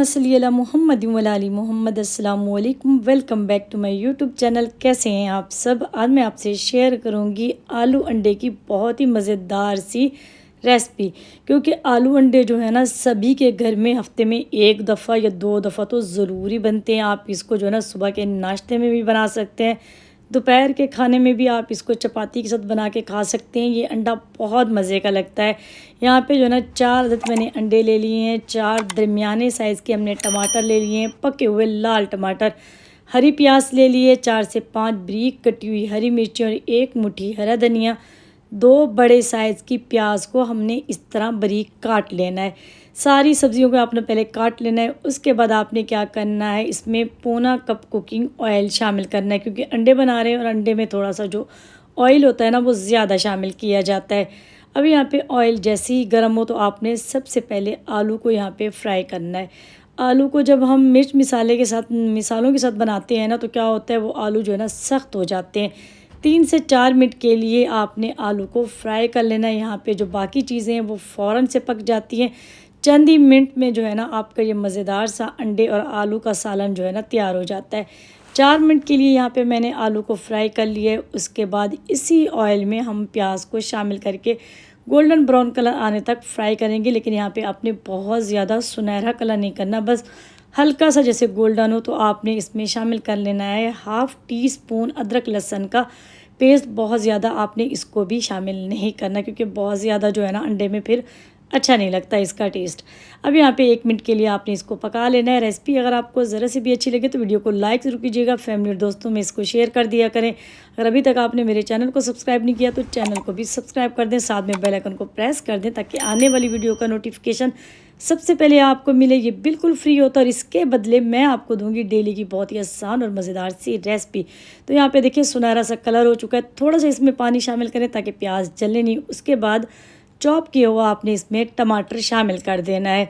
सल्ली अला मुहम्मद व अली मोहम्मद। अस्सलामु अलैकुम, welcome back to my YouTube channel. कैसे हैं आप सब? आज मैं आपसे शेयर करूंगी आलू अंडे की बहुत ही मज़ेदार सी रेसिपी। क्योंकि आलू अंडे जो है ना सभी के घर में हफ्ते में एक दफ़ा या दो दफ़ा तो ज़रूरी बनते हैं। आप इसको जो है ना सुबह के नाश्ते में भी बना सकते हैं, दोपहर के खाने में भी आप इसको चपाती के साथ बना के खा सकते हैं। ये अंडा बहुत मज़े का लगता है। यहाँ पे जो है ना 4 अदद मैंने अंडे ले लिए हैं, 4 दरमियाने साइज़ के हमने टमाटर ले लिए हैं, पके हुए लाल टमाटर, हरी प्याज ले लिए, 4 से 5 बारीक कटी हुई हरी मिर्ची और 1 मुट्ठी हरा धनिया। 2 बड़े साइज़ की प्याज को हमने इस तरह बारीक काट लेना है। सारी सब्जियों को आपने पहले काट लेना है। उसके बाद आपने क्या करना है, इसमें पौना कप कुकिंग ऑयल शामिल करना है, क्योंकि अंडे बना रहे हैं और अंडे में थोड़ा सा जो ऑयल होता है ना वो ज़्यादा शामिल किया जाता है। अब यहाँ पे ऑयल जैसे ही गर्म हो तो आपने सबसे पहले आलू को यहाँ पे फ्राई करना है। आलू को जब हम मिर्च मिसालों के साथ बनाते हैं ना तो क्या होता है, वो आलू जो है ना सख्त हो जाते हैं। 3 से 4 मिनट के लिए आपने आलू को फ्राई कर लेना है। यहाँ पे जो बाकी चीज़ें हैं वो फ़ौरन से पक जाती हैं। चंद ही मिनट में जो है ना आपका ये मज़ेदार सा अंडे और आलू का सालन जो है ना तैयार हो जाता है। 4 मिनट के लिए यहाँ पे मैंने आलू को फ्राई कर लिया है। उसके बाद इसी ऑयल में हम प्याज को शामिल करके गोल्डन ब्राउन कलर आने तक फ्राई करेंगे। लेकिन यहाँ पे आपने बहुत ज़्यादा सुनहरा कलर नहीं करना, बस हल्का सा जैसे गोल्डन हो तो आपने इसमें शामिल कर लेना है हाफ़ टी स्पून अदरक लहसुन का पेस्ट। बहुत ज़्यादा आपने इसको भी शामिल नहीं करना, क्योंकि बहुत ज़्यादा जो है ना अंडे में फिर अच्छा नहीं लगता इसका टेस्ट। अब यहाँ पे 1 मिनट के लिए आपने इसको पका लेना है। रेसिपी अगर आपको ज़रा सी भी अच्छी लगे तो वीडियो को लाइक ज़रूर कीजिएगा, फैमिली और दोस्तों में इसको शेयर कर दिया करें। अगर अभी तक आपने मेरे चैनल को सब्सक्राइब नहीं किया तो चैनल को भी सब्सक्राइब कर दें, साथ में बेल आइकन को प्रेस कर दें ताकि आने वाली वीडियो का नोटिफिकेशन सबसे पहले आपको मिले। ये बिल्कुल फ्री होता है और इसके बदले मैं आपको दूंगी डेली की बहुत ही आसान और मज़ेदार सी रेसिपी। तो यहाँ पे देखिए सुनहरा सा कलर हो चुका है। थोड़ा सा इसमें पानी शामिल करें ताकि प्याज जले नहीं। उसके बाद चॉप किया हुआ आपने इसमें टमाटर शामिल कर देना है।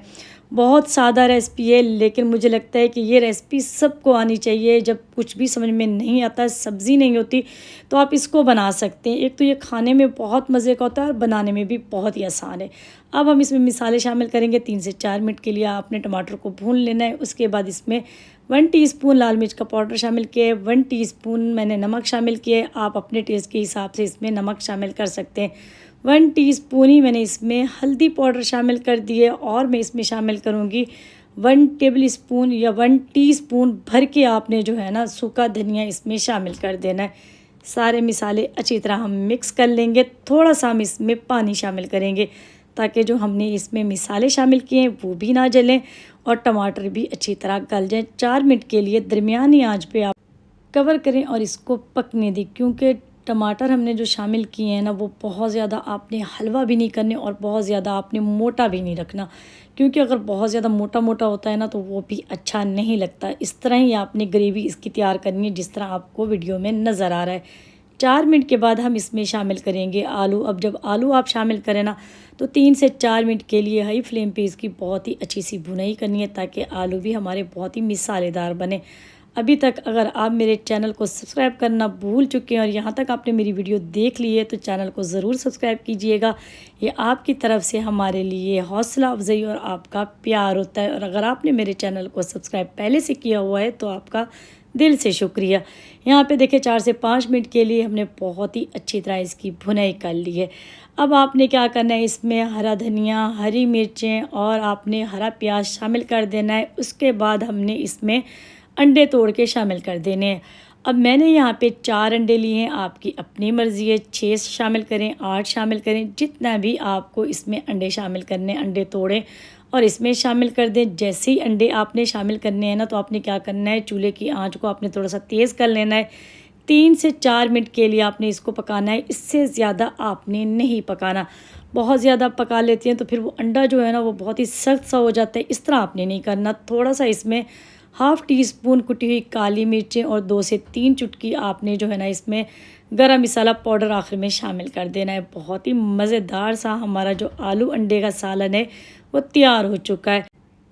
बहुत सादा रेसिपी है, लेकिन मुझे लगता है कि ये रेसिपी सबको आनी चाहिए। जब कुछ भी समझ में नहीं आता, सब्ज़ी नहीं होती, तो आप इसको बना सकते हैं। एक तो ये खाने में बहुत मज़े का होता है और बनाने में भी बहुत ही आसान है। अब हम इसमें मिसाले शामिल करेंगे। 3 से 4 मिनट के लिए आपने टमाटर को भून लेना है। उसके बाद इसमें 1 टीस्पून लाल मिर्च का पाउडर शामिल किया है, 1 टीस्पून मैंने नमक शामिल किया है। आप अपने टेस्ट के हिसाब से इसमें नमक शामिल कर सकते हैं। 1 टीस्पून ही मैंने इसमें हल्दी पाउडर शामिल कर दिए और मैं इसमें शामिल करूँगी 1 टेबल स्पून या 1 टीस्पून भर के आपने जो है ना सूखा धनिया इसमें शामिल कर देना है। सारे मिसाले अच्छी तरह हम मिक्स कर लेंगे। थोड़ा सा हम इसमें पानी शामिल करेंगे ताकि जो हमने इसमें मिसाले शामिल किए हैं वो भी ना जलें और टमाटर भी अच्छी तरह गल जाए। 4 मिनट के लिए दरमियानी आंच पे आप कवर करें और इसको पकने दें, क्योंकि टमाटर हमने जो शामिल किए हैं ना वो बहुत ज़्यादा आपने हलवा भी नहीं करने और बहुत ज़्यादा आपने मोटा भी नहीं रखना, क्योंकि अगर बहुत ज़्यादा मोटा मोटा होता है ना तो वो भी अच्छा नहीं लगता। इस तरह ही आपने ग्रेवी इसकी तैयार करनी है जिस तरह आपको वीडियो में नज़र आ रहा है। 4 मिनट के बाद हम इसमें शामिल करेंगे आलू। अब जब आलू आप शामिल करें ना तो 3 से 4 मिनट के लिए हाई फ्लेम पे इसकी बहुत ही अच्छी सी भुनाई करनी है ताकि आलू भी हमारे बहुत ही मिसालेदार बने। अभी तक अगर आप मेरे चैनल को सब्सक्राइब करना भूल चुके हैं और यहाँ तक आपने मेरी वीडियो देख ली है तो चैनल को ज़रूर सब्सक्राइब कीजिएगा। ये आपकी तरफ से हमारे लिए हौसला अफजाई और आपका प्यार होता है। और अगर आपने मेरे चैनल को सब्सक्राइब पहले से किया हुआ है तो आपका दिल से शुक्रिया। यहाँ पे देखिए 4 से 5 मिनट के लिए हमने बहुत ही अच्छी तरह इसकी भुनाई कर ली है। अब आपने क्या करना है, इसमें हरा धनिया, हरी मिर्चें और आपने हरा प्याज शामिल कर देना है। उसके बाद हमने इसमें अंडे तोड़ के शामिल कर देने हैं। अब मैंने यहाँ पे 4 अंडे लिए हैं, आपकी अपनी मर्ज़ी है, 6 शामिल करें, 8 शामिल करें, जितना भी आपको इसमें अंडे शामिल करने, अंडे तोड़ें और इसमें शामिल कर दें। जैसे ही अंडे आपने शामिल करने हैं ना तो आपने क्या करना है, चूल्हे की आंच को आपने थोड़ा सा तेज़ कर लेना है। 3 से 4 मिनट के लिए आपने इसको पकाना है, इससे ज़्यादा आपने नहीं पकाना। बहुत ज़्यादा पका लेते हैं तो फिर वो अंडा जो है ना वो बहुत ही सख्त सा हो जाता है। इस तरह आपने नहीं करना। थोड़ा सा इसमें हाफ़ टी स्पून कुटी हुई काली मिर्चें और 2 से 3 चुटकी आपने जो है ना इसमें गरम मसाला पाउडर आखिर में शामिल कर देना है। बहुत ही मज़ेदार सा हमारा जो आलू अंडे का सालन है वो तैयार हो चुका है।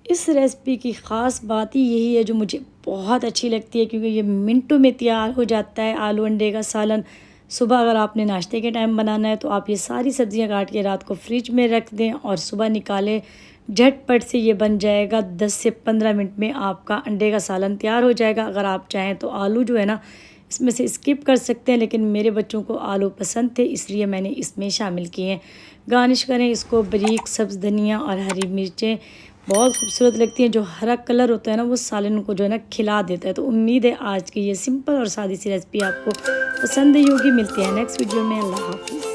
इस रेसिपी की ख़ास बात ही यही है जो मुझे बहुत अच्छी लगती है, क्योंकि ये मिनटों में तैयार हो जाता है आलू अंडे का सालन। सुबह अगर आपने नाश्ते के टाइम बनाना है तो आप ये सारी सब्जियां काट के रात को फ्रिज में रख दें और सुबह निकालें। झटपट से ये बन जाएगा, 10 से 15 मिनट में आपका अंडे का सालन तैयार हो जाएगा। अगर आप चाहें तो आलू जो है ना इसमें से स्किप कर सकते हैं, लेकिन मेरे बच्चों को आलू पसंद थे इसलिए मैंने इसमें शामिल किए हैं। गार्निश करें इसको बारीक सब्ज़ धनिया और हरी मिर्चें, बहुत खूबसूरत लगती हैं। जो हरा कलर होता है ना वो सालन को जो है ना खिला देता है। तो उम्मीद है आज की ये सिंपल और सादी सी रेसिपी आपको पसंद ही होगी। मिलते हैं नेक्स्ट वीडियो में। अल्लाह हाफिज़।